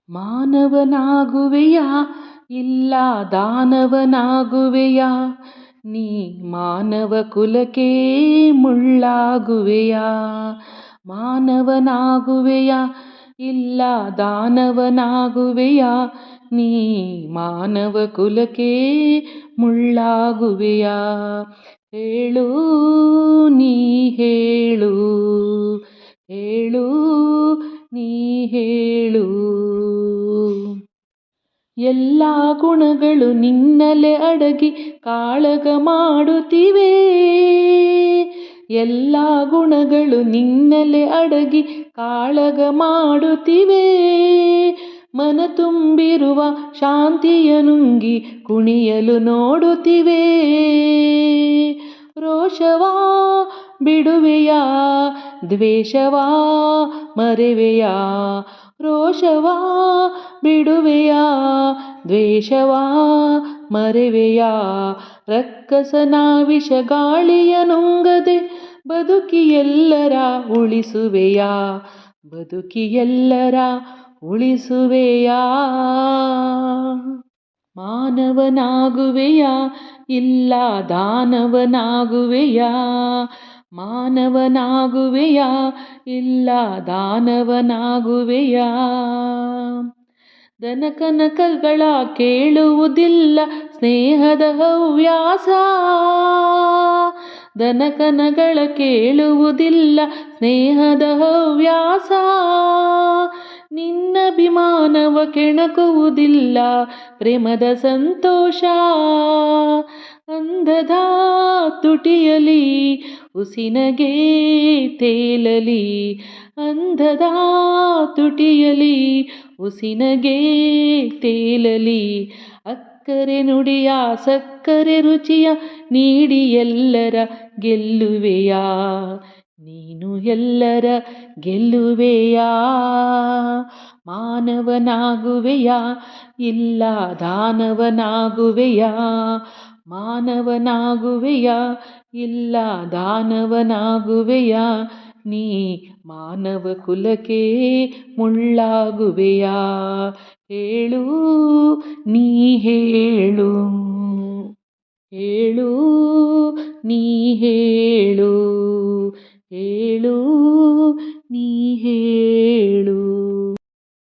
ಮಾನವನಾಗುವೆಯಾ ಇಲ್ಲ ದಾನವನಾಗುವೆಯಾ ನೀ ಮಾನವ ಕುಲಕ್ಕೆ ಮುಳ್ಳಾಗುವೆಯಾ ಮಾನವನಾಗುವೆಯಾ ಇಲ್ಲ ದಾನವನಾಗುವೆಯಾ ನೀ ಮಾನವ ಕುಲಕ್ಕೆ ಮುಳ್ಳಾಗುವೆಯಾ ಹೇಳು ನೀ ಹೇಳು ಹೇಳು ನೀ ಹೇಳು ಎಲ್ಲ ಗುಣಗಳು ನಿನ್ನಲೆ ಅಡಗಿ ಕಾಳಗ ಮಾಡುತ್ತಿವೆ ಎಲ್ಲ ಗುಣಗಳು ನಿನ್ನಲೆ ಅಡಗಿ ಕಾಳಗ ಮಾಡುತ್ತಿವೆ ಮನ ತುಂಬಿರುವ ಶಾಂತಿಯ ನುಂಗಿ ಕುಣಿಯಲು ನೋಡುತ್ತಿವೆ ರೋಷವಾ ಬಿಡುವೆಯಾ ದ್ವೇಷವಾ ಮರೆವೆಯಾ ರೋಷವಾ ಬಿಡುವೆಯಾ ದ್ವೇಷವಾ ಮರೆವೆಯಾ ರಕ್ಕಸನ ವಿಷಗಾಳಿಯ ನುಂಗದೆ ಬದುಕಿ ಎಲ್ಲರ ಉಳಿಸುವೆಯಾ ಬದುಕಿ ಎಲ್ಲರ ಉಳಿಸುವೆಯಾ ಮಾನವನಾಗುವೆಯಾ ಇಲ್ಲ ದಾನವನಾಗುವೆಯಾ ಮಾನವನಾಗುವೆಯಾ ಇಲ್ಲ ದಾನವನಾಗುವೆಯಾ ದನಕನಕಗಳ ಕೇಳುವುದಿಲ್ಲ ಸ್ನೇಹದ ಹವ್ಯಾಸ ದನಕನಗಳ ಕೇಳುವುದಿಲ್ಲ ಸ್ನೇಹದ ಹವ್ಯಾಸ ನಿನ್ನಭಿಮಾನವ ಕೆಣಕುವುದಿಲ್ಲ ಪ್ರೇಮದ ಸಂತೋಷ ಅಂಧದ ತುಟಿಯಲಿ ಉಸಿನಗೆ ತೇಲಲಿ ಅಂಧದ ತುಟಿಯಲಿ ಉಸಿನಗೆ ತೇಲಲಿ ಅಕ್ಕರೆ ನುಡಿಯ ಸಕ್ಕರೆ ರುಚಿಯ ನೀಡಿ ಎಲ್ಲರ ಗೆಲ್ಲುವೆಯಾ ನೀನು ಎಲ್ಲರ ಗೆಲ್ಲುವೆಯಾ ಮಾನವನಾಗುವೆಯಾ ಇಲ್ಲ ದಾನವನಾಗುವೆಯಾ ಮಾನವನಾಗುವೆಯಾ ಇಲ್ಲ ದಾನವನಾಗುವೆಯಾ ನೀ ಮಾನವ ಕುಲಕ್ಕೆ ಮುಳ್ಳಾಗುವೆಯಾ ಹೇಳು ನೀ ಹೇಳು ಹೇಳು ನೀ ಹೇಳು